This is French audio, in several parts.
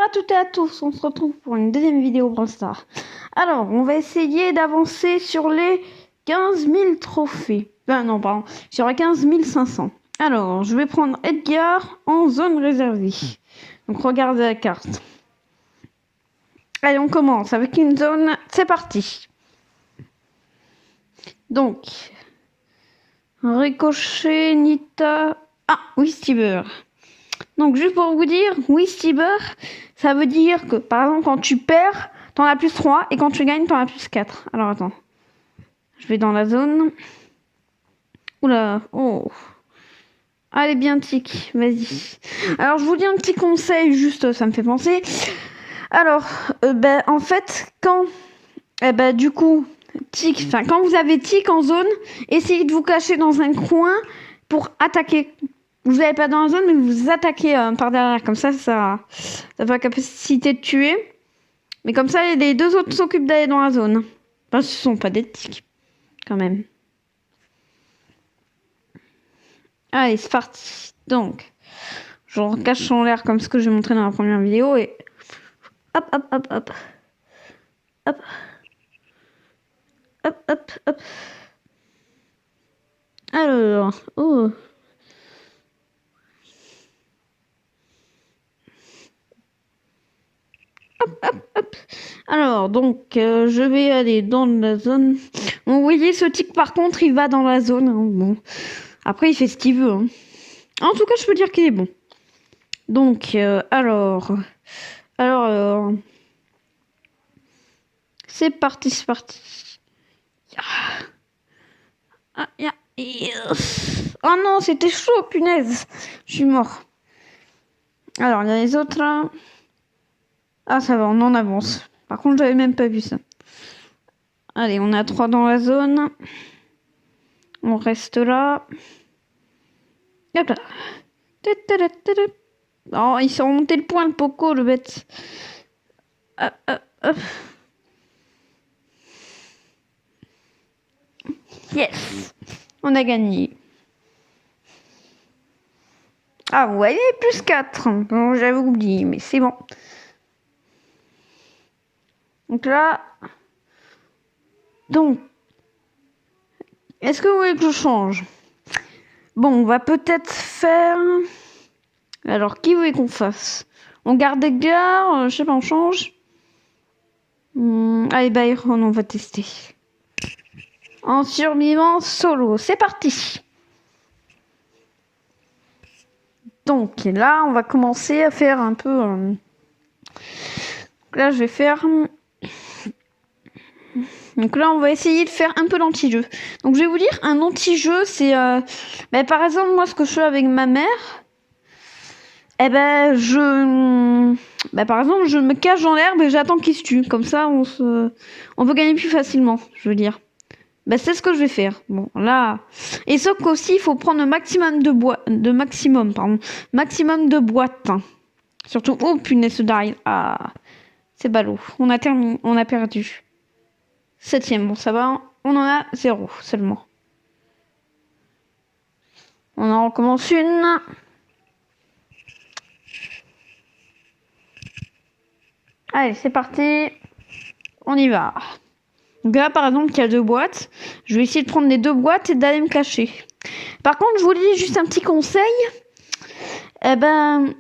À toutes et à tous, on se retrouve pour une deuxième vidéo Brawl Stars. Alors, on va essayer d'avancer sur les 15 000 trophées. Non, pardon, sur les 15 500. Alors, je vais prendre Edgar en zone réservée. Donc, regardez la carte. Allez, on commence avec une zone. C'est parti. Donc, Ricochet, Nita... Ah, Wistimber. Donc, juste pour vous dire, Wistimber, ça veut dire que, par exemple, quand tu perds, t'en as plus 3, et quand tu gagnes, t'en as plus 4. Alors, attends. Je vais dans la zone. Oula, oh. Allez, bien, tic, vas-y. Alors, je vous dis un petit conseil, juste, ça me fait penser. Alors, en fait, quand... du coup, tic, quand vous avez tic en zone, essayez de vous cacher dans un coin pour attaquer. Vous n'allez pas dans la zone, mais vous attaquez par derrière. Comme ça fait la capacité de tuer. Mais comme ça, les deux autres s'occupent d'aller dans la zone. Enfin, ce sont pas des tics, quand même. Allez, c'est parti. Donc, je recache en l'air comme ce que j'ai montré dans la première vidéo. Et hop, hop, hop, hop. Hop. Hop, hop, hop. Alors, oh. Hop, hop, hop. Alors, donc, je vais aller dans la zone. Bon, vous voyez, ce tic, par contre, il va dans la zone. Hein. Bon. Après, il fait ce qu'il veut. Hein. En tout cas, je peux dire qu'il est bon. Donc, alors... C'est parti, c'est parti. Oh non, c'était chaud, punaise. Je suis mort. Alors, il y a les autres, là. Ah, ça va, on en avance. Par contre, j'avais même pas vu ça. Allez, on a 3 dans la zone. On reste là. Hop là. Oh, il s'est remonté le point, le Poco, le bête. Hop, hop, hop. Yes. On a gagné. Ah ouais, plus 4. Bon, j'avais oublié, mais c'est bon. Donc là... Donc... Est-ce que vous voulez que je change? Bon, on va peut-être faire... Alors, qui vous voulez qu'on fasse? On garde Edgar, je sais pas, on change. Allez, Byron, on va tester. En survivant solo, c'est parti. Donc là, on va commencer à faire un peu... Là, je vais faire... Donc là, on va essayer de faire un peu d'anti-jeu. Donc je vais vous dire, un anti-jeu, c'est... par exemple, moi, ce que je fais avec ma mère... par exemple, je me cache dans l'herbe et j'attends qu'il se tue. Comme ça, on peut gagner plus facilement, je veux dire. C'est ce que je vais faire. Bon, là... Et sauf qu'aussi, il faut prendre le maximum maximum de boîtes. Hein. Surtout... Oh, punaise, ce die. Ah, c'est ballot. On a perdu. 7ème, bon, ça va. On en a 0 seulement. On en recommence une. Allez, c'est parti. On y va. Donc là, par exemple, il y a 2 boîtes. Je vais essayer de prendre les 2 boîtes et d'aller me cacher. Par contre, je vous dis juste un petit conseil.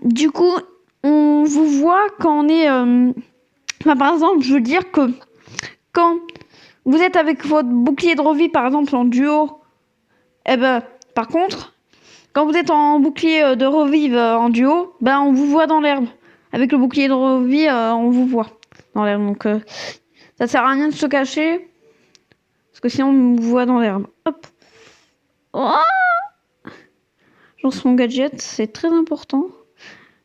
Du coup, on vous voit quand on est... par exemple, je veux dire que quand vous êtes avec votre bouclier de revie, par exemple, en duo, par contre, quand vous êtes en bouclier de revive en duo, on vous voit dans l'herbe. Avec le bouclier de revie, on vous voit dans l'herbe. Donc, ça sert à rien de se cacher. Parce que sinon, on vous voit dans l'herbe. Hop. Oh, je lance mon gadget, c'est très important.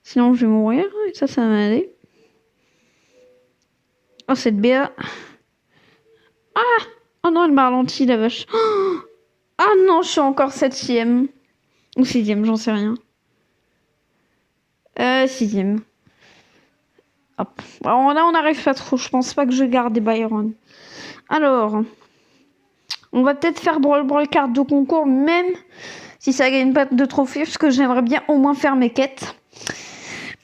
Sinon, je vais mourir. Et ça va m'aider. Oh, cette BA. Ah! Oh non, elle m'a ralenti, la vache. Oh, ah non, je suis encore 7ème. Ou 6ème, j'en sais rien. 6ème. Hop. Alors là, on n'arrive pas trop. Je pense pas que je garde des Byron. Alors, on va peut-être faire Brawl carte de concours, même si ça gagne pas de trophée, parce que j'aimerais bien au moins faire mes quêtes.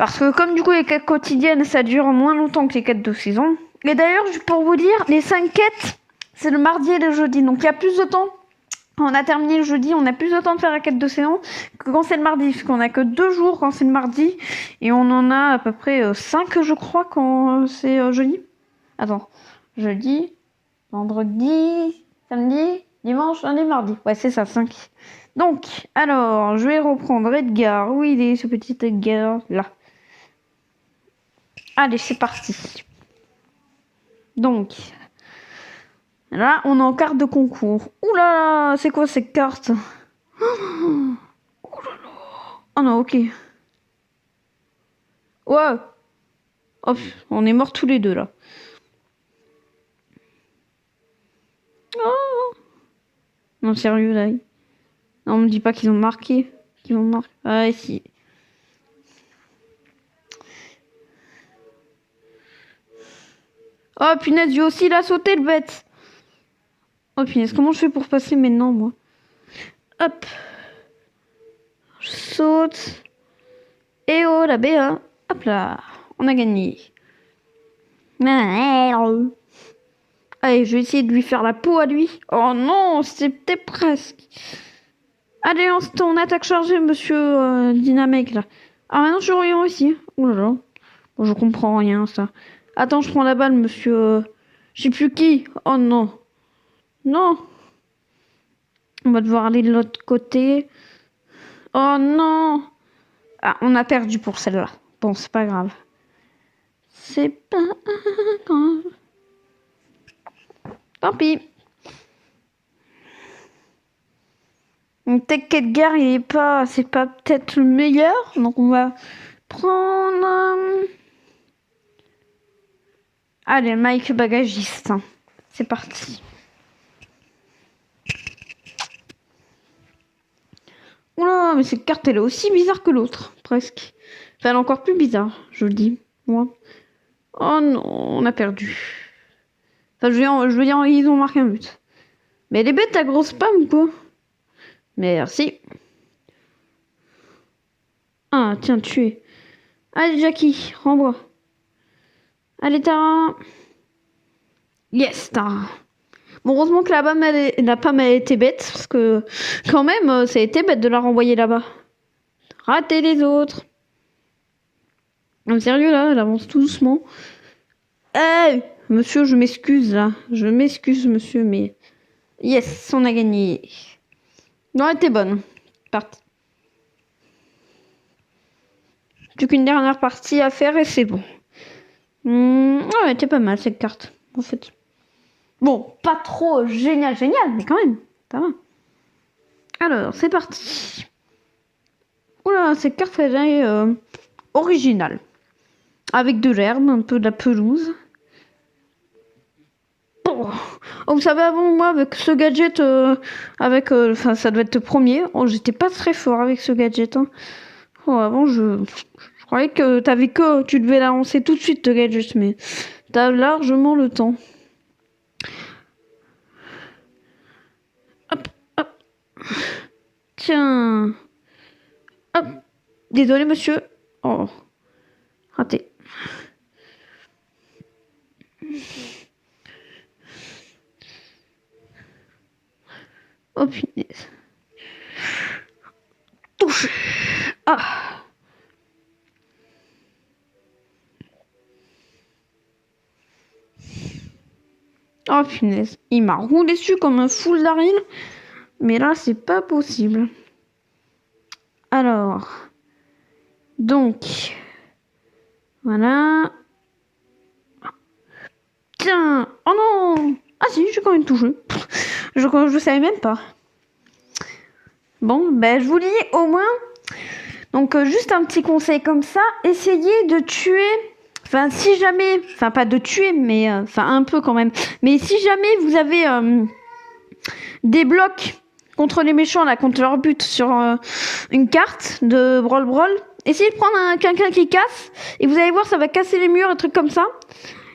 Parce que comme du coup les quêtes quotidiennes ça dure moins longtemps que les quêtes de saison. Et d'ailleurs pour vous dire, les 5 quêtes c'est le mardi et le jeudi. Donc il y a plus de temps. Quand on a terminé le jeudi, on a plus de temps de faire la quête de saison que quand c'est le mardi. Parce qu'on a que 2 jours quand c'est le mardi. Et on en a à peu près 5 je crois quand c'est jeudi. Attends, jeudi, vendredi, samedi, dimanche, lundi, mardi. Ouais c'est ça, 5. Donc, alors, je vais reprendre Edgar. Où il est ce petit Edgar? Là. Allez, c'est parti. Donc, là, on est en carte de concours. Ouh là là, c'est quoi ces cartes? Oh là là. Oh non, ok. Ouais. Hop, on est morts tous les deux là. Oh. Non, sérieux là. Non, on me dit pas qu'ils ont marqué. Qu'ils vont marquer. Ah, si. Oh punaise, lui aussi il a sauté le bête. Oh punaise, comment je fais pour passer maintenant moi? Hop. Je saute. Et oh la B1. Hop là. On a gagné. Allez, je vais essayer de lui faire la peau à lui. Oh non, c'était presque. Allez, lance ton attaque chargée, monsieur Dynamec là. Ah maintenant je reviens aussi. Ouh là là. Bon, je comprends rien ça. Attends, je prends la balle, monsieur. Je sais plus qui. Oh non. Non. On va devoir aller de l'autre côté. Oh non. Ah, on a perdu pour celle-là. Bon, c'est pas grave. C'est pas grave. Tant pis. Peut-être qu'Edgar, c'est pas peut-être le meilleur. Donc on va prendre... Allez, Mike bagagiste. C'est parti. Oula, mais cette carte, elle est aussi bizarre que l'autre, presque. Enfin, elle est encore plus bizarre, je le dis, moi. Oh non, on a perdu. Enfin, je veux dire, ils ont marqué un but. Mais elle est bête, ta grosse spam ou quoi? Merci. Ah, tiens, tué. Allez, Jackie, renvoie. Allez, Tara. Yes, Tara. Bon, heureusement que la pomme, elle était bête, parce que, quand même, ça a été bête de la renvoyer là-bas. Rater les autres. Non, sérieux, là, elle avance tout doucement. Hey, monsieur, je m'excuse, là. Je m'excuse, monsieur, mais... Yes, on a gagné. Non, elle était bonne. Partie. Plus qu'une dernière partie à faire et c'est bon. Ouais, elle était pas mal, cette carte, en fait. Bon, pas trop génial, mais quand même, ça va. Alors, c'est parti. Oula, cette carte, elle est originale. Avec de l'herbe, un peu de la pelouse. Bon. Oh, vous savez, avant, moi, avec ce gadget, enfin, ça devait être le premier. Oh, j'étais pas très fort avec ce gadget. Hein. Oh, avant, je croyais que tu devais la lancer tout de suite, le gadget, mais t'as largement le temps. Hop, hop. Tiens. Hop. Désolé, monsieur. Oh. Raté. Oh punaise. Touche. Ah. Oh punaise. Il m'a roulé dessus comme un fou de Daryl. Mais là, c'est pas possible. Alors. Donc. Voilà. Tiens. Oh non. Ah si, j'ai quand même touché. Je savais même pas. Bon, ben je vous lis au moins. Donc juste un petit conseil comme ça. Essayez de tuer. Enfin, si jamais. Enfin, pas de tuer, mais. Enfin, un peu quand même. Mais si jamais vous avez des blocs contre les méchants, là, contre leur but sur une carte de Brawl Brawl, essayez de prendre quelqu'un qui casse. Et vous allez voir, ça va casser les murs, un truc comme ça.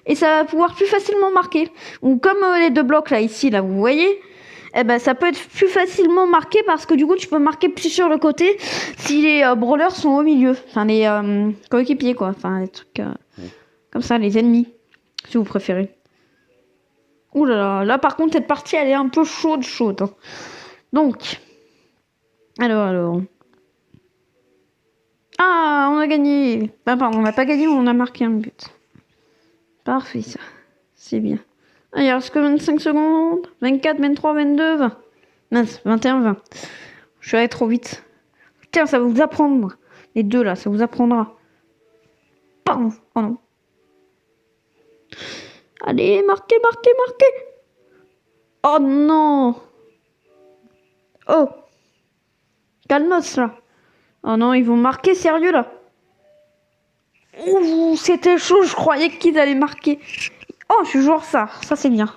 Et ça va pouvoir plus facilement marquer. Ou comme les deux blocs là, ici, là, vous voyez. eh ben, ça peut être plus facilement marqué parce que du coup, tu peux marquer plus sur le côté si les brawlers sont au milieu. Enfin, les coéquipiers, quoi. Enfin, les trucs comme ça, les ennemis, si vous préférez. Ouh là là, là par contre, cette partie, elle est un peu chaude. Hein. Donc, alors. Ah, on a gagné. Ben, pardon, on n'a pas gagné, mais on a marqué un but. Parfait, ça. C'est bien. Ah, il reste que 25 secondes. 24, 23, 22, 20. Mince, 21, 20. Je suis allé trop vite. Tiens, ça va vous apprendre. Les deux, là, ça vous apprendra. Pardon. Oh non. Allez, marquez. Oh non. Oh. Calmos, là. Oh non, ils vont marquer sérieux, là. Ouh, c'était chaud, je croyais qu'ils allaient marquer. Oh, je suis joueur ça. Ça, c'est bien.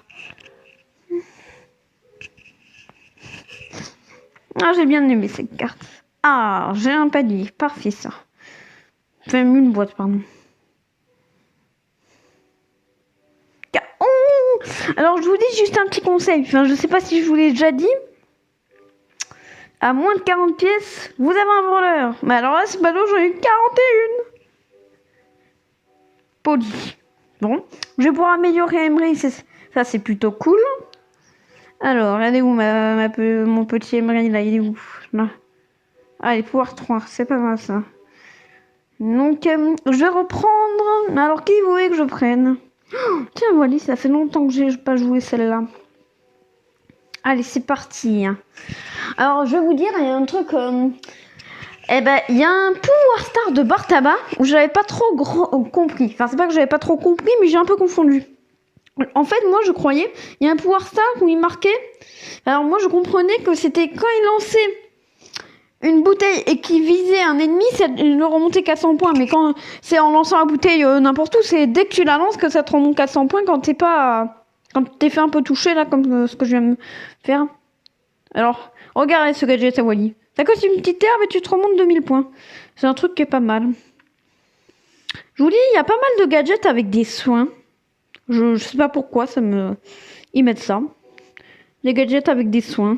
Ah, j'ai bien aimé cette carte. Ah, j'ai un palier. Parfait, ça. Enfin, une boîte, pardon. Oh, alors, je vous dis juste un petit conseil. Enfin, je sais pas si je vous l'ai déjà dit. À moins de 40 pièces, vous avez un voleur. Mais alors là, ce ballon, j'en ai eu 41. Poli. Bon, je vais pouvoir améliorer Emery. Ça, c'est plutôt cool. Alors, elle est où mon petit Emery, là? Il est où? Là. Ah, il est pouvoir 3. C'est pas mal, ça. Donc, je vais reprendre. Alors, qui voulez que je prenne? Oh, tiens, Wally, ça fait longtemps que j'ai pas joué celle-là. Allez, c'est parti. Alors, je vais vous dire, il y a un truc... il y a un pouvoir star de Bartaba où j'avais pas trop compris. Enfin, c'est pas que j'avais pas trop compris, mais j'ai un peu confondu. En fait, moi, je croyais, il y a un pouvoir star où il marquait... Alors, moi, je comprenais que c'était quand il lançait une bouteille et qu'il visait un ennemi, il le remontait 400 points. Mais quand c'est en lançant la bouteille n'importe où, c'est dès que tu la lances que ça te remonte 400 points quand t'es pas... Quand t'es fait un peu toucher, là, comme ce que je viens de faire. Alors, regardez ce gadget à Wally. Ça coûte une petite herbe et tu te remontes 2000 points. C'est un truc qui est pas mal. Je vous dis, il y a pas mal de gadgets avec des soins. Je sais pas pourquoi ils mettent ça. Des gadgets avec des soins.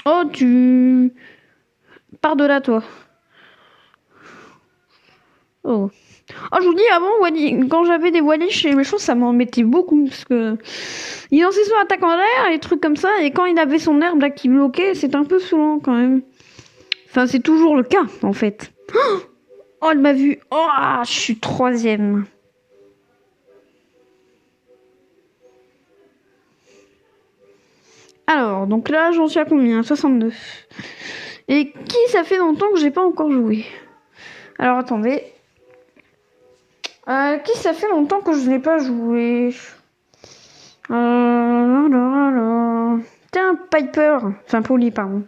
Oh, tu... Pars de là, toi. Oh. Oh, je vous dis, avant, Wally, quand j'avais des Wally chez les méchants, ça m'embêtait beaucoup. Parce que... Il lançait son attaque en l'air, et des trucs comme ça. Et quand il avait son herbe là qui bloquait, c'était un peu saoulant quand même. Enfin, c'est toujours le cas, en fait. Oh, elle m'a vu. Oh, je suis 3e. Alors, donc là, j'en suis à combien? 62. Et qui ça fait longtemps que j'ai pas encore joué? Alors, attendez. Qui ça fait longtemps que je n'ai pas joué? Alors. Tiens, Piper. Enfin, Polly, pardon.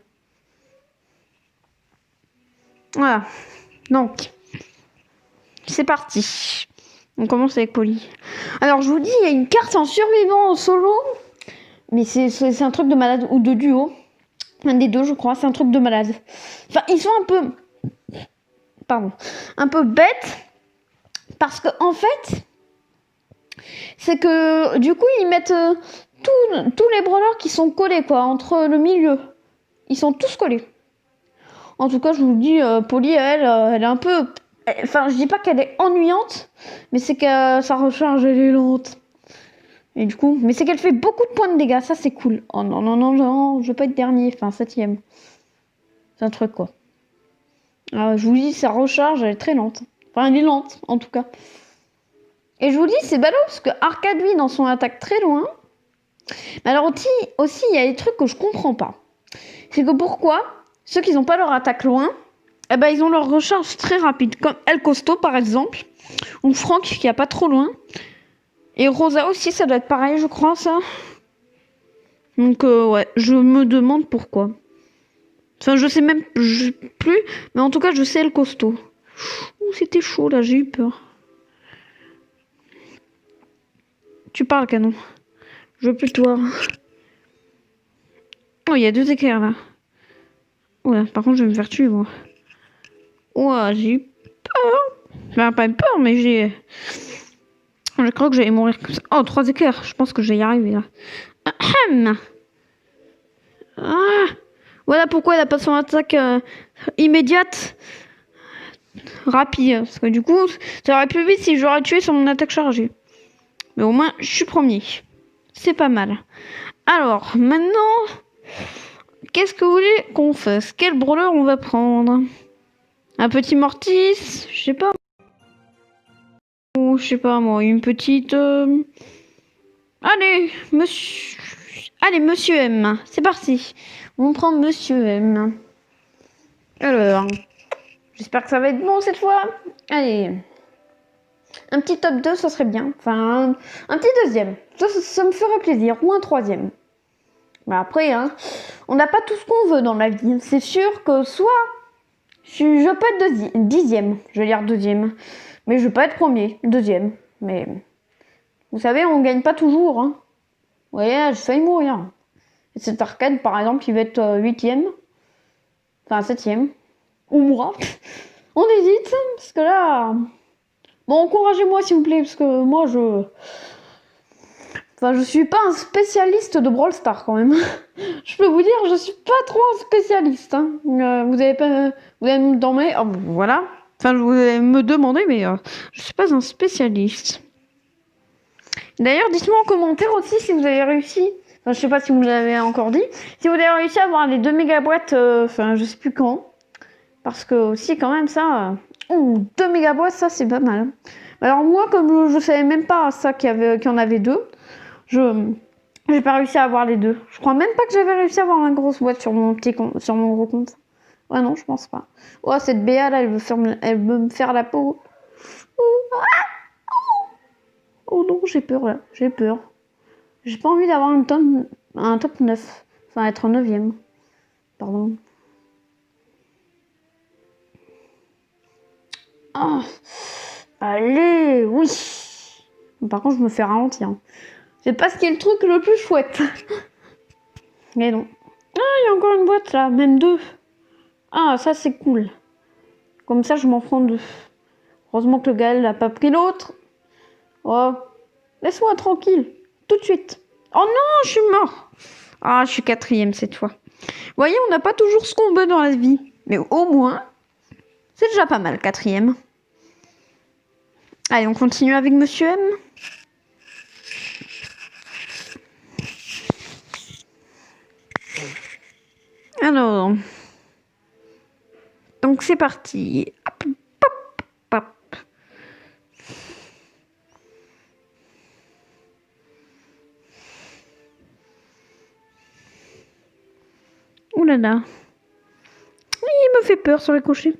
Voilà. Donc, c'est parti. On commence avec Polly. Alors, je vous dis, il y a une carte en survivant en solo. Mais c'est un truc de malade. Ou de duo. Un des deux, je crois. C'est un truc de malade. Enfin, ils sont un peu... Pardon. Un peu bêtes. Parce que, en fait... C'est que, du coup, ils mettent tous les brawlers qui sont collés, quoi. Entre le milieu. Ils sont tous collés. En tout cas, je vous dis, Polly, elle est un peu... Enfin, je dis pas qu'elle est ennuyante, mais c'est que sa recharge, elle est lente. Et du coup... Mais c'est qu'elle fait beaucoup de points de dégâts, ça, c'est cool. Oh non, je veux pas être dernier, enfin, 7e. C'est un truc, quoi. Alors, je vous dis, sa recharge, elle est très lente. Enfin, elle est lente, en tout cas. Et je vous dis, c'est ballot, parce que Arcade, lui, dans son attaque très loin... Mais alors, aussi, il y a des trucs que je comprends pas. C'est que pourquoi ceux qui n'ont pas leur attaque loin, eh ben, ils ont leur recharge très rapide. Comme El Costo, par exemple. Ou Franck, qui a pas trop loin. Et Rosa aussi, ça doit être pareil, je crois, ça. Donc, ouais, je me demande pourquoi. Enfin, je sais même plus. Mais en tout cas, je sais El Costo. Ouh, c'était chaud, là, j'ai eu peur. Tu parles, canon. Je veux plus te voir. Oh, il y a 2 éclairs, là. Ouais, par contre, je vais me faire tuer, moi. Ouais, j'ai eu peur. Enfin, pas peur, mais j'ai... Je crois que j'allais mourir comme ça. Oh, 3 éclairs. Je pense que je vais y arriver là. Ahem. Ah. Voilà pourquoi elle a pas son attaque immédiate. Rapide. Parce que du coup, ça aurait plus vite si j'aurais tué sur mon attaque chargée. Mais au moins, je suis premier. C'est pas mal. Alors, maintenant, qu'est-ce que vous voulez qu'on fasse? Quel brawler on va prendre? Un petit Mortis? Je sais pas. Ou je sais pas moi, une petite... Allez, monsieur... Allez, monsieur M. C'est parti. On prend monsieur M. Alors, j'espère que ça va être bon cette fois. Allez. Un petit top 2, ça serait bien. Enfin, un petit deuxième. Ça me ferait plaisir. Ou un troisième. Mais après, hein, on n'a pas tout ce qu'on veut dans la vie. C'est sûr que soit je peux être dixième. Je vais dire deuxième. Mais je peux être premier. Deuxième. Mais vous savez, on gagne pas toujours. Hein. Vous voyez, j'ai failli mourir. Et cet arcade, par exemple, il va être huitième. Enfin, septième. Ou moi. On hésite. Parce que là... Bon, encouragez-moi s'il vous plaît, parce que moi Enfin, je suis pas un spécialiste de Brawl Stars quand même. Je peux vous dire, je suis pas trop un spécialiste. Hein. Vous allez me demander... Oh, voilà. Enfin, vous allez me demander, mais je suis pas un spécialiste. D'ailleurs, dites-moi en commentaire aussi si vous avez réussi... Enfin, je sais pas si vous l'avez encore dit. Si vous avez réussi à avoir les 2 méga boîtes, enfin, je sais plus quand. Parce que aussi, quand même, ça... 2 méga boîtes, ça, c'est pas mal. Alors moi, comme je savais même pas ça qu'il y en avait 2, j'ai pas réussi à avoir les 2. Je crois même pas que j'avais réussi à avoir ma grosse boîte sur mon petit compte, sur mon gros compte. Ouais, non, je pense pas. Oh, cette BA là, elle veut me faire la peau. Oh non, j'ai peur là, j'ai peur. J'ai pas envie d'avoir un top 9. Enfin, être 9ème. Pardon. Oh. Allez, oui. Par contre, je me fais ralentir. C'est pas ce qui est le truc le plus chouette. Mais non. Ah, il y a encore une boîte là, même 2. Ah, ça c'est cool. Comme ça, je m'en prends 2. Heureusement que le gars n'a pas pris l'autre. Oh, laisse-moi tranquille. Tout de suite. Oh non, je suis mort. Ah, je suis 4ème cette fois. Vous voyez, on n'a pas toujours ce qu'on veut dans la vie. Mais au moins, c'est déjà pas mal, 4ème. Allez, on continue avec Monsieur M. Alors, donc c'est parti. Hop, hop, hop. Ouh là là. Il me fait peur sur Ricochet.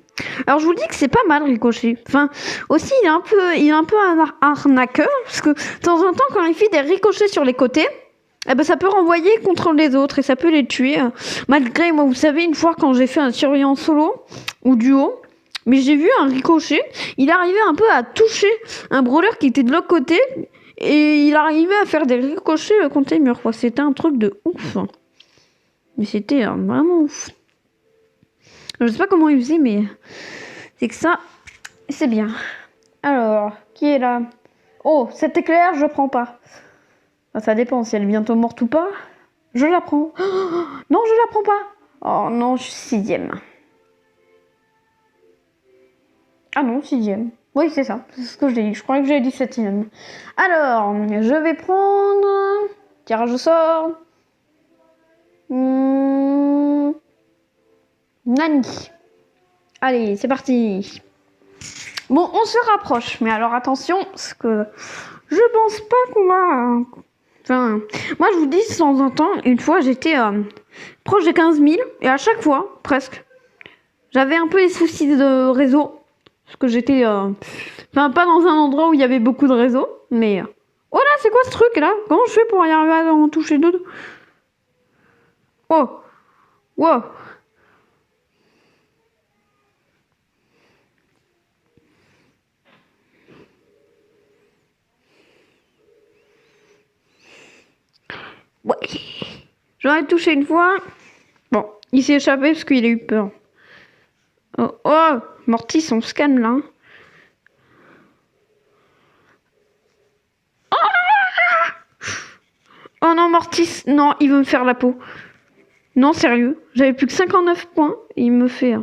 Alors je vous dis que c'est pas mal Ricochet. Enfin, aussi il est un peu un arnaqueur parce que de temps en temps quand il fait des ricochets sur les côtés, eh ben ça peut renvoyer contre les autres et ça peut les tuer. Malgré moi, vous savez, une fois quand j'ai fait un surveillant solo ou duo, mais j'ai vu un ricochet, il arrivait un peu à toucher un brawler qui était de l'autre côté et il arrivait à faire des ricochets contre les murs. C'était un truc de ouf. Mais c'était vraiment ouf. Je sais pas comment il faisait, mais c'est que ça, c'est bien. Alors, qui est là? Oh, cet éclair, je prends pas. Enfin, ça dépend si elle est bientôt morte ou pas. Je la prends. Oh, non, je la prends pas. Oh non, je suis 6ème. Ah non, 6ème. Oui, c'est ça. C'est ce que j'ai dit. Je croyais que j'avais dit 7ème. Alors, je vais prendre... Tirage au sort. Nani. Allez, c'est parti. Bon, on se rapproche. Mais alors, attention, parce que je pense pas qu'on va... Enfin, moi, je vous dis, de temps en temps, une fois, j'étais proche des 15 000. Et à chaque fois, presque, j'avais un peu les soucis de réseau. Parce que j'étais... Enfin, pas dans un endroit où il y avait beaucoup de réseau. Mais... Oh là, c'est quoi ce truc, là? Comment je fais pour y arriver à en toucher 2? Oh. Wow. Ouais. J'aurais touché une fois. Bon, il s'est échappé parce qu'il a eu peur. Oh, oh, Mortis, on scanne là. Oh non, Mortis. Non, il veut me faire la peau. Non, sérieux. J'avais plus que 59 points. Et il me fait...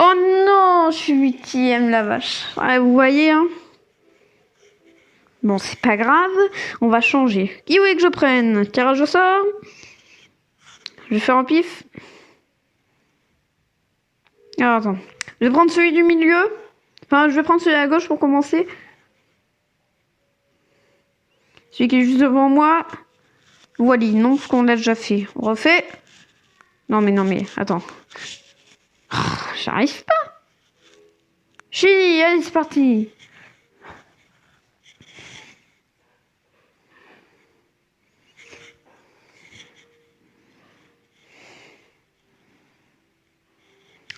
Oh non, je suis 8e, la vache. Ouais, vous voyez, hein. Bon, c'est pas grave. On va changer. Qui voulez que je prenne? Tirage au sort. Je vais faire un pif. Alors, attends. Je vais prendre celui du milieu. Enfin, je vais prendre celui à gauche pour commencer. Celui qui est juste devant moi. Voilà, non, ce qu'on a déjà fait. On refait. Non, mais, attends. Oh, j'arrive pas. Chi, allez, c'est parti.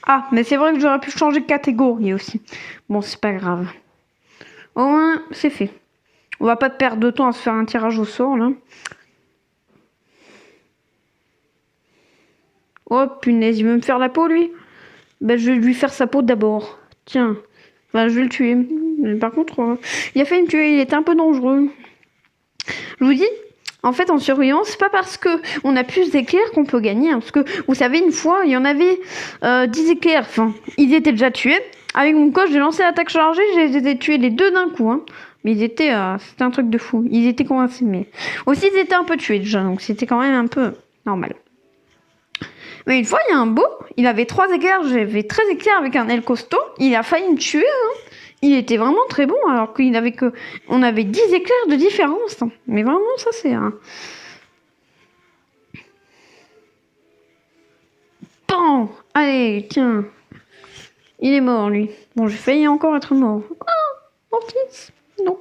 Ah, mais c'est vrai que j'aurais pu changer de catégorie aussi. Bon, c'est pas grave. Au moins, c'est fait. On va pas perdre de temps à se faire un tirage au sort, là. Oh, punaise, il veut me faire la peau, lui. Ben, je vais lui faire sa peau d'abord. Tiens. Enfin, je vais le tuer. Mais par contre, il a failli me tuer. Il était un peu dangereux. Je vous dis, en fait, en surveillance, c'est pas parce que on a plus d'éclairs qu'on peut gagner. Hein, parce que, vous savez, une fois, il y en avait 10 éclairs. Enfin, ils étaient déjà tués. Avec mon coach, j'ai lancé l'attaque chargée. J'ai tué les deux d'un coup. Hein. Mais ils étaient... c'était un truc de fou. Ils étaient coincés. Mais aussi, ils étaient un peu tués déjà. Donc, c'était quand même un peu normal. Mais une fois, il y a un beau, il avait 3 éclairs, j'avais 13 éclairs avec un aile costaud, il a failli me tuer, hein. Il était vraiment très bon, alors qu'il avait que... On avait 10 éclairs de différence. Hein. Mais vraiment, ça c'est... Bon, allez, tiens. Il est mort, lui. Bon, j'ai failli encore être mort. Oh, mon fils. Non.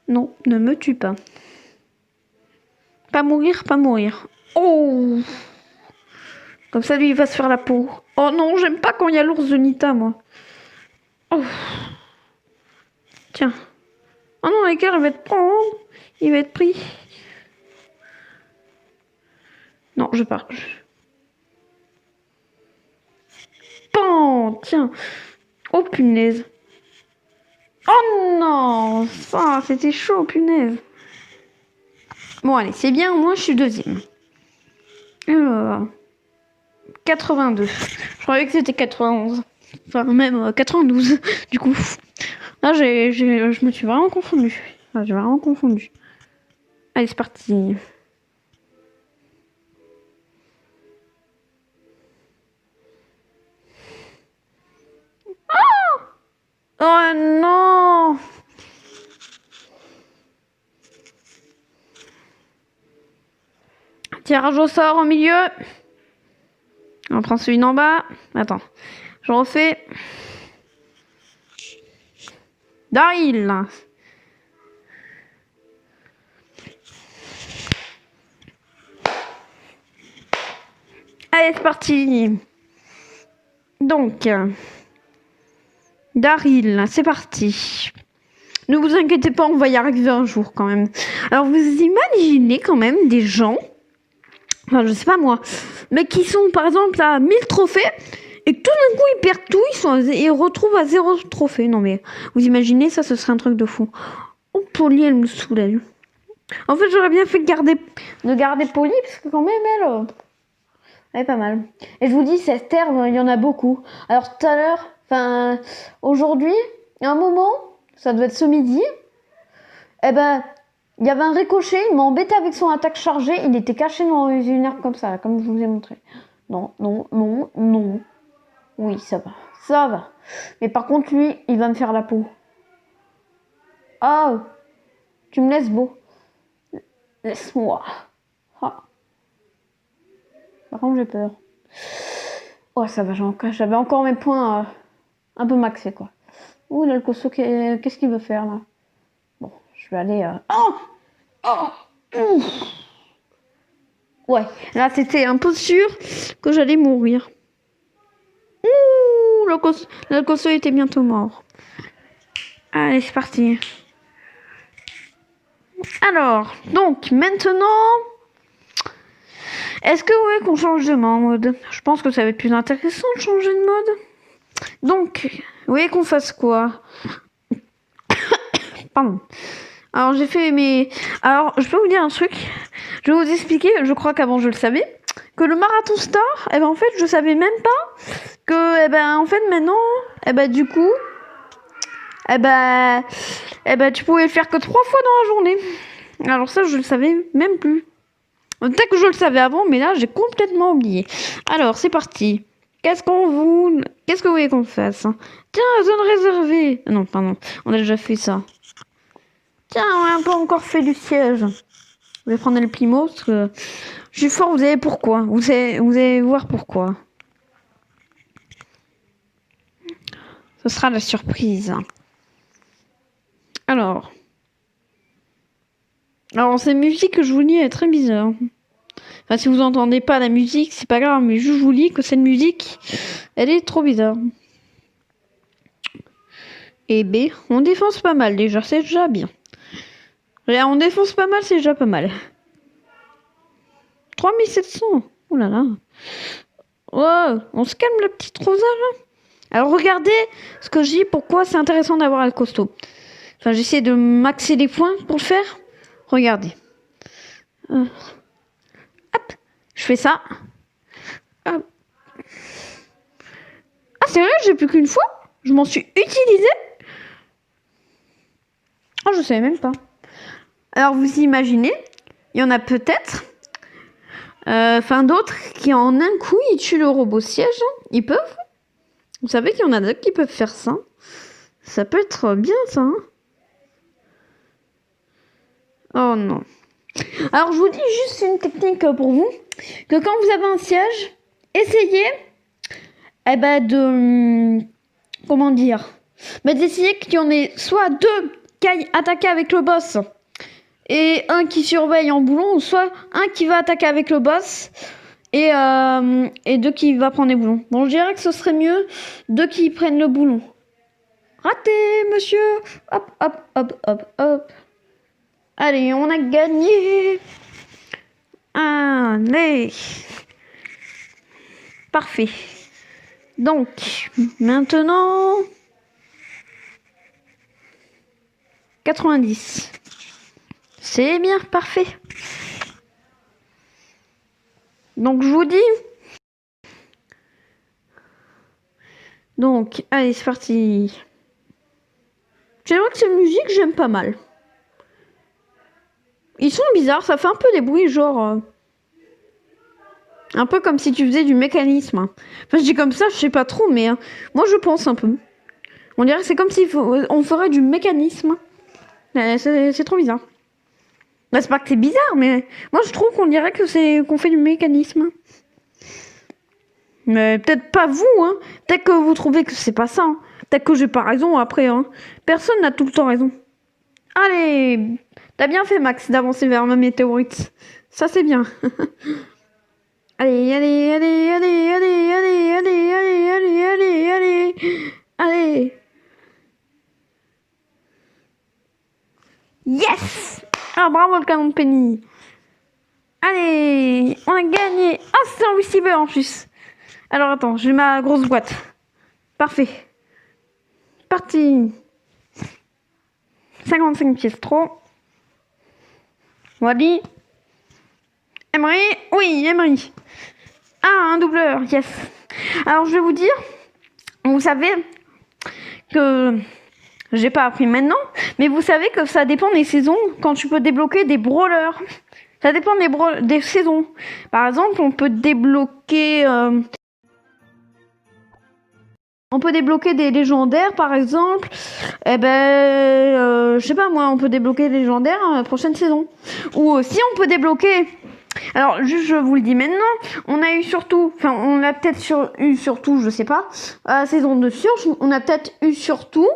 Non, ne me tue pas. Pas mourir, pas mourir. Oh. Comme ça, lui, il va se faire la peau. Oh non, j'aime pas quand il y a l'ours de Nita, moi. Oh. Tiens. Oh non, l'écart, il va être prendre. Il va être pris. Non, je pars. Pan, tiens. Oh, punaise. Oh non. Ça, c'était chaud, punaise. Bon, allez, c'est bien. Moi, je suis deuxième. Alors, 82. Je croyais que c'était 91. Enfin, même 92, du coup. Là, je me suis vraiment confondue. Enfin, j'ai vraiment confondu. Allez, c'est parti. Oh non! Tirage au sort au milieu. On prend celui d'en bas. Attends. Je refais. Daryl. Allez, c'est parti. Donc, Daryl, c'est parti. Ne vous inquiétez pas, on va y arriver un jour quand même. Alors, vous imaginez quand même des gens, enfin, je sais pas moi, mais qui sont par exemple à 1000 trophées et que tout d'un coup ils perdent tout, ils retrouvent à 0 trophée. Non, mais vous imaginez, ça, ce serait un truc de fou. Oh, Polly, elle me soulève. En fait, j'aurais bien fait de garder Polly parce que quand même, elle est pas mal. Et je vous dis, cette herbe, il y en a beaucoup. Alors tout à l'heure, enfin aujourd'hui, à un moment, ça devait être ce midi, eh ben, il y avait un ricochet, il m'a embêté avec son attaque chargée, il était caché dans une herbe comme ça, comme je vous ai montré. Non, non, non, non. Oui, ça va, ça va. Mais par contre, lui, il va me faire la peau. Ah, tu me laisses beau. Laisse-moi. Ah. Par contre, j'ai peur. Oh, ça va, j'avais encore mes points un peu maxés, quoi. Ouh, là, le costaud, qu'est-ce qu'il veut faire, là? Bon, je vais aller... Oh! Oh! Ouais, là, c'était un peu sûr que j'allais mourir. Ouh, le costaud était bientôt mort. Allez, c'est parti. Alors, donc, maintenant... Est-ce que vous voulez qu'on change de mode? Je pense que ça va être plus intéressant de changer de mode. Donc, vous voulez qu'on fasse quoi? Pardon. Alors, j'ai fait mes... Alors, je peux vous dire un truc. Je vais vous expliquer, je crois qu'avant je le savais, que le marathon star, eh ben en fait je savais même pas que, eh ben en fait maintenant, eh ben du coup, eh ben tu pouvais le faire que 3 fois dans la journée. Alors ça je le savais même plus. Peut-être que je le savais avant, mais là j'ai complètement oublié. Alors c'est parti. Qu'est-ce que vous voulez qu'on fasse? Tiens, zone réservée. Non, pardon, on a déjà fait ça. Tiens, on n'a pas encore fait du siège. Je vais prendre le Plymouth parce que je suis fort, vous savez pourquoi. Vous allez voir pourquoi. Ce sera la surprise. Alors, cette musique que je vous lis est très bizarre. Enfin, si vous entendez pas la musique, c'est pas grave, mais je vous lis que cette musique, elle est trop bizarre. Et B, on défonce pas mal déjà, c'est déjà bien. On défonce pas mal, c'est déjà pas mal. 3700. Oh là là. Oh, on se calme la petite Rosa là. Alors regardez ce que je dis, pourquoi c'est intéressant d'avoir un costaud. Enfin, j'essaie de maxer les points pour le faire. Regardez. Hop. Je fais ça. Hop. Ah, c'est vrai, j'ai plus qu'une fois. Je m'en suis utilisé. Oh, je savais même pas. Alors, vous imaginez, il y en a peut-être, d'autres qui en un coup, ils tuent le robot siège. Ils peuvent. Vous savez qu'il y en a d'autres qui peuvent faire ça. Ça peut être bien, ça. Hein. Oh non. Alors, je vous dis juste une technique pour vous. Que quand vous avez un siège, essayez comment dire, d'essayer qu'il y en ait soit 2 qui aillent attaquer avec le boss et un qui surveille en boulon, ou soit un qui va attaquer avec le boss et 2 qui va prendre les boulons. Bon, je dirais que ce serait mieux 2 qui prennent le boulon. Raté, monsieur. Hop, hop, hop, hop, hop. Allez, on a gagné. Allez. Parfait. Donc, maintenant... 90. C'est bien, parfait. Donc, je vous dis... Donc, allez, c'est parti. C'est vrai que cette musique, j'aime pas mal. Ils sont bizarres, ça fait un peu des bruits, genre... un peu comme si tu faisais du mécanisme. Enfin, je dis comme ça, je sais pas trop, mais moi, je pense un peu. On dirait que c'est comme si on ferait du mécanisme. C'est trop bizarre. Bah, c'est pas que c'est bizarre, mais moi, je trouve qu'on dirait que qu'on fait du mécanisme. Mais peut-être pas vous, hein. Peut-être que vous trouvez que c'est pas ça. Hein. Peut-être que j'ai pas raison après. Hein. Personne n'a tout le temps raison. Allez, t'as bien fait, Max, d'avancer vers ma météorite. Ça, c'est bien. Allez, allez, allez, allez, allez, allez, allez, allez, allez, allez, allez, allez. Yes! Ah, bravo le canon de Penny. Allez, on a gagné. Ah, c'est un receiver en plus. Alors, attends, j'ai ma grosse boîte. Parfait. Parti. 55 pièces trop. Wally. Emery. Oui, Emery. Ah, un doubleur, yes. Alors, je vais vous dire, vous savez que j'ai pas appris maintenant, mais vous savez que ça dépend des saisons quand tu peux débloquer des brawlers. Ça dépend des saisons. Par exemple, on peut débloquer des légendaires, par exemple. Je sais pas moi, on peut débloquer des légendaires la prochaine saison. Ou aussi, on peut débloquer. Alors, juste, je vous le dis maintenant, on a peut-être eu surtout, je sais pas, saison de Surge, on a peut-être eu surtout,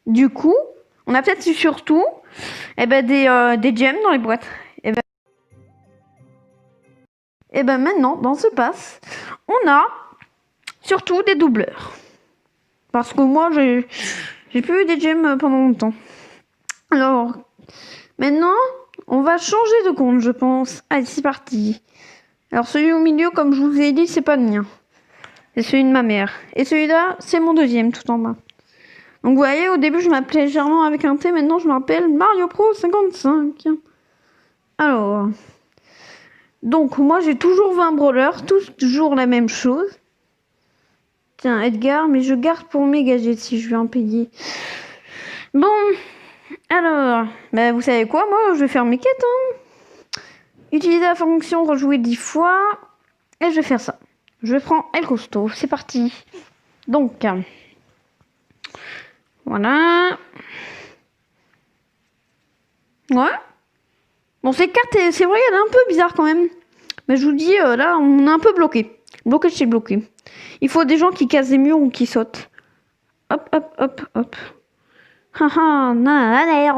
du coup, on a peut-être eu surtout, des gems dans les boîtes. Et maintenant, dans ce pass, on a surtout des doubleurs. Parce que moi, j'ai plus eu des gems pendant longtemps. Alors, maintenant, on va changer de compte, je pense. Allez, c'est parti. Alors, celui au milieu, comme je vous ai dit, c'est pas le mien. C'est celui de ma mère. Et celui-là, c'est mon deuxième, tout en bas. Donc, vous voyez, au début, je m'appelais Germain avec un T. Maintenant, je m'appelle Mario Pro 55. Alors, Donc, moi, j'ai toujours 20 brawlers, toujours la même chose. Tiens, Edgar, mais je garde pour mes gadgets si je vais en payer. Bon, alors, bah, vous savez quoi, moi, je vais faire mes quêtes. Hein. Utiliser la fonction rejouer 10 fois. Et je vais faire ça. Je prends El Costaud, c'est parti. Donc, voilà. Ouais. Bon, cette carte, c'est vrai, elle est un peu bizarre quand même. Mais je vous dis, là, on est un peu bloqué. Bloqué chez bloqué. Il faut des gens qui cassent des murs ou qui sautent. Hop, hop, hop, hop. Haha, nanana,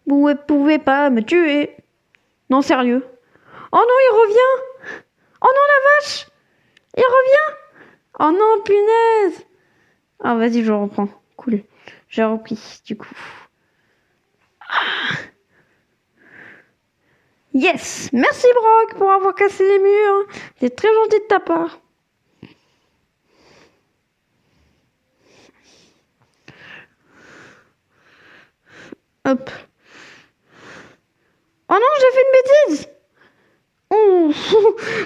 vous ne pouvez pas me tuer. Non, sérieux. Oh non, il revient. Oh non, la vache. Il revient. Oh non, punaise. Ah, vas-y, je reprends. Cool. J'ai repris, du coup. Yes. Merci, Brock, pour avoir cassé les murs. C'est très gentil de ta part. Hop. Oh non, j'ai fait une bêtise. Oh,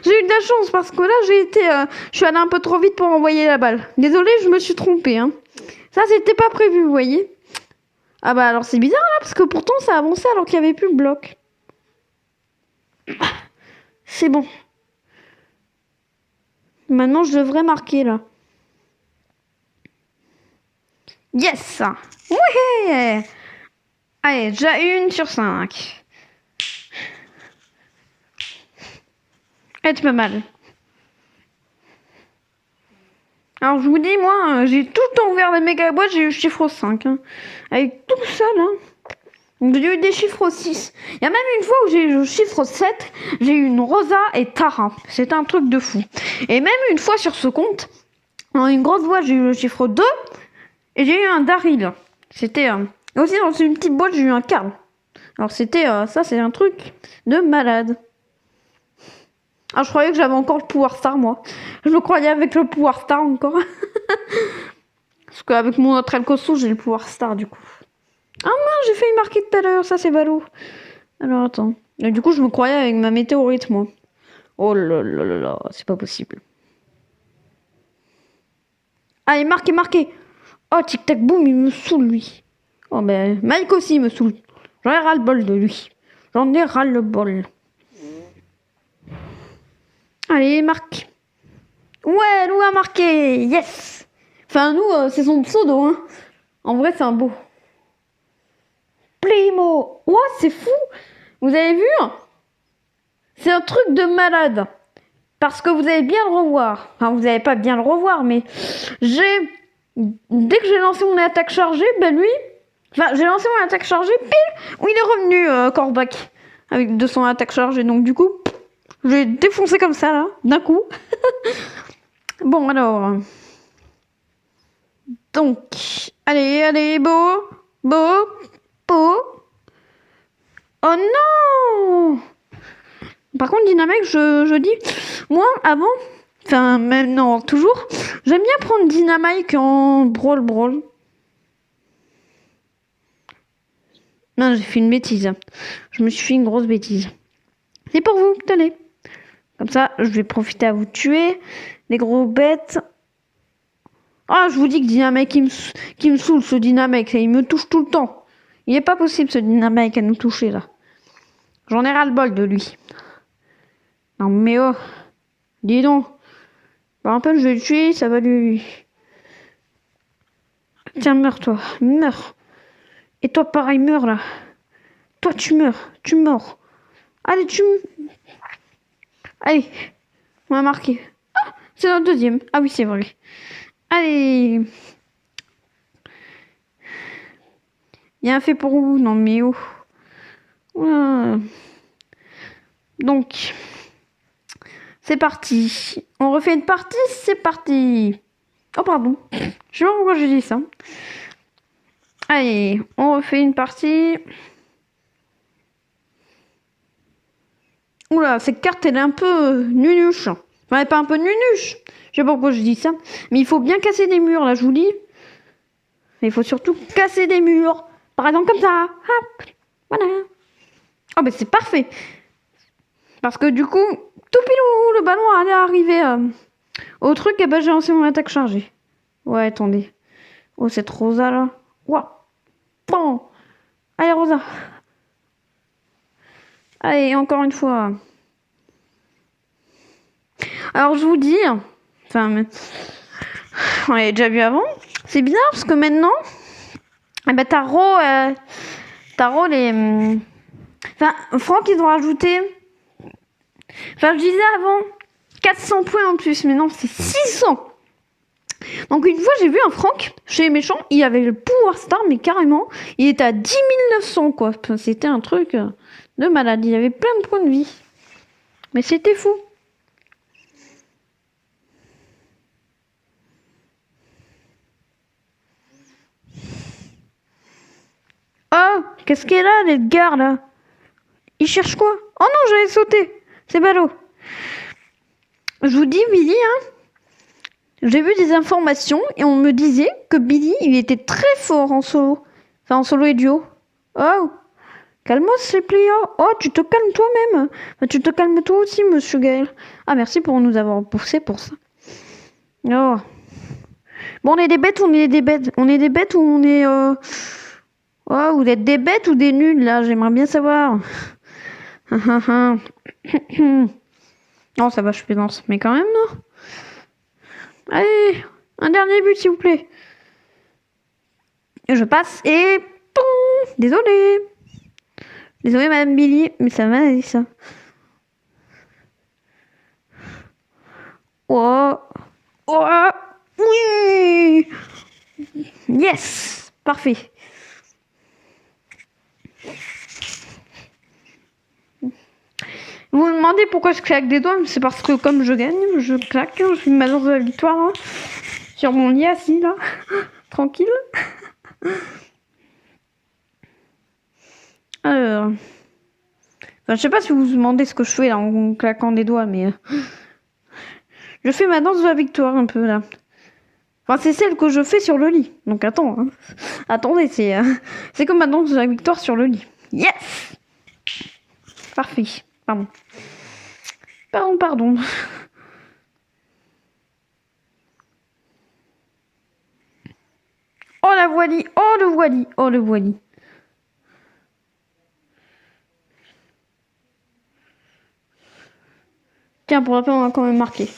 j'ai eu de la chance parce que là, je suis allée un peu trop vite pour envoyer la balle. Désolée, je me suis trompée. Hein. Ça, c'était pas prévu, vous voyez. Ah bah alors c'est bizarre là, parce que pourtant ça avançait alors qu'il n'y avait plus le bloc. C'est bon. Maintenant, je devrais marquer là. Yes. Ouais. Allez, déjà 1 sur 5. Et tu pas mal. Alors je vous dis, moi, j'ai tout le temps ouvert les méga boîtes, j'ai eu le chiffre 5. Hein. Avec tout ça là. Donc j'ai eu des chiffres 6. Il y a même une fois où j'ai eu le chiffre 7, j'ai eu une Rosa et Tara. C'était un truc de fou. Et même une fois sur ce compte, dans une grosse boîte, j'ai eu le chiffre 2 et j'ai eu un Daryl. C'était... aussi dans une petite boîte, j'ai eu un Karl. Alors c'était... ça, c'est un truc de malade. Ah, je croyais que j'avais encore le pouvoir star, moi. Je me croyais avec le pouvoir star encore. Parce qu'avec mon autre Elcosso, j'ai le pouvoir star, du coup. Ah mince, j'ai fait une marquée tout à l'heure, ça c'est ballot. Alors attends. Et du coup, je me croyais avec ma météorite, moi. Oh là là là là, c'est pas possible. Allez, marqué, marqué. Oh, tic-tac, boum, il me saoule, lui. Oh, ben, Mike aussi me saoule. J'en ai ras-le-bol de lui. J'en ai ras-le-bol. Allez, marque. Ouais, Lou a marqué. Yes. Enfin, nous, c'est son pseudo, hein. En vrai, c'est un beau. Playmo. Ouais, c'est fou. Vous avez vu? C'est un truc de malade. Parce que vous allez bien le revoir. Enfin, vous n'allez pas bien le revoir, mais dès que j'ai lancé mon attaque chargée, ben lui... Enfin, j'ai lancé mon attaque chargée, pile, où il est revenu, Corbac. Avec de son attaque chargée. Donc, du coup, je l'ai défoncé comme ça, là, d'un coup. Bon, alors... Donc, allez, allez, beau, beau, beau. Oh non! Par contre, Dynamite, je dis, moi, avant, enfin, même non, toujours, j'aime bien prendre Dynamite en brawl. Non, j'ai fait une bêtise. Je me suis fait une grosse bêtise. C'est pour vous, tenez. Comme ça, je vais profiter à vous tuer, les gros bêtes. Ah, je vous dis que Dynamite qui me saoule, ce Dynamite, il me touche tout le temps. Il n'est pas possible, ce Dynamite, à nous toucher, là. J'en ai ras-le-bol de lui. Non, mais oh, dis donc. Par un peu, je vais le tuer, ça va lui... Tiens, meurs, toi. Meurs. Et toi, pareil, meurs, là. Toi, tu meurs. Tu mords. Allez, Allez. On va marquer. Ah, c'est notre deuxième. Ah oui, c'est vrai. Allez. Il y a un fait pour vous. Non, mais oh. Voilà. Donc, c'est parti. On refait une partie, c'est parti. Oh, pardon. Je sais pas pourquoi j'ai dit ça. Allez, on refait une partie. Oula, cette carte, elle est un peu nunuche. Enfin, elle est pas un peu nunuche. Je sais pas pourquoi je dis ça. Mais il faut bien casser des murs, là, je vous dis. Mais il faut surtout casser des murs. Par exemple, comme ça. Hop. Voilà. Oh, ben c'est parfait. Parce que du coup, tout pilou, le ballon allait arriver au truc, et ben j'ai lancé mon attaque chargée. Ouais, attendez. Oh, cette Rosa là. Ouah. Bon. Allez, Rosa. Allez, encore une fois. Alors, je vous dis. Enfin, mais... on l'avait déjà vu avant. C'est bizarre parce que maintenant. Eh ben, Taro les. Enfin, Franck, ils ont rajouté. Enfin, je disais avant 400 points en plus, mais non, c'est 600. Donc, une fois, j'ai vu un Franck chez les méchants, il avait le pouvoir star, mais carrément, il était à 10 900, quoi. Enfin, c'était un truc de malade. Il avait plein de points de vie. Mais c'était fou. Oh, qu'est-ce qu'il est là, l'Edgar, là? Il cherche quoi? Oh non, j'allais sauter. C'est ballot. Je vous dis, Billy, hein, j'ai vu des informations et on me disait que Billy, il était très fort en solo. Enfin, en solo et duo. Oh, calme-moi, s'il te plaît. Oh, tu te calmes toi-même. Enfin, tu te calmes toi aussi, monsieur Gaël. Ah, merci pour nous avoir poussé pour ça. Oh. Bon, on est des bêtes ou on est des bêtes? On est des bêtes ou on est... Oh, vous êtes des bêtes ou des nuls, là? J'aimerais bien savoir. Non, ça va, je plaisante. Mais quand même, non? Allez, un dernier but, s'il vous plaît. Je passe et... Boum, désolé. Désolé, Madame Billy, mais ça m'a dit ça. Oh. Oh. Oui. Yes. Parfait. Vous vous demandez pourquoi je claque des doigts? C'est parce que comme je gagne, je claque. Je suis ma danse de la victoire là. Sur mon lit assis là. Tranquille. Alors... Enfin, je sais pas si vous vous demandez ce que je fais là en claquant des doigts, mais... Je fais ma danse de la victoire un peu là. Enfin, c'est celle que je fais sur le lit. Donc attends. Hein. Attendez, c'est comme ma danse de la victoire sur le lit. Yes. Parfait. Pardon. Pardon. Oh la voilie. Oh le voilie. Oh le voilie. Tiens, pour rappel, on a quand même marqué.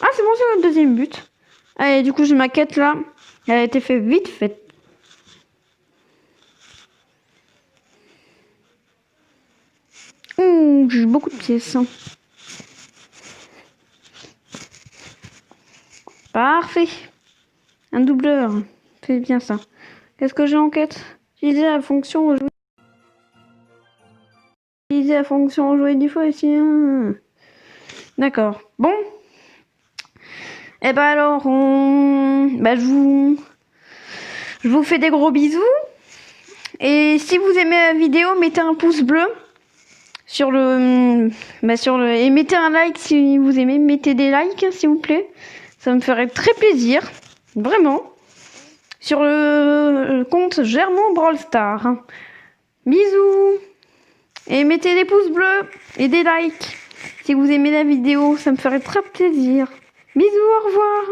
Ah, c'est bon, c'est notre deuxième but. Allez, du coup, j'ai ma quête là. Elle a été faite vite fait. J'ai beaucoup de pièces. Parfait. Un doubleur. C'est bien ça. Qu'est-ce que j'ai en quête? Utiliser la fonction rejouer. Utiliser la fonction rejouer 10 fois ici. D'accord. Bon. Et ben alors, je vous fais des gros bisous. Et si vous aimez la vidéo, mettez un pouce bleu sur le, et mettez un like si vous aimez. Mettez des likes, s'il vous plaît. Ça me ferait très plaisir. Vraiment. Sur le compte Germain Brawl Star. Bisous. Et mettez des pouces bleus et des likes. Si vous aimez la vidéo, ça me ferait très plaisir. Bisous, au revoir.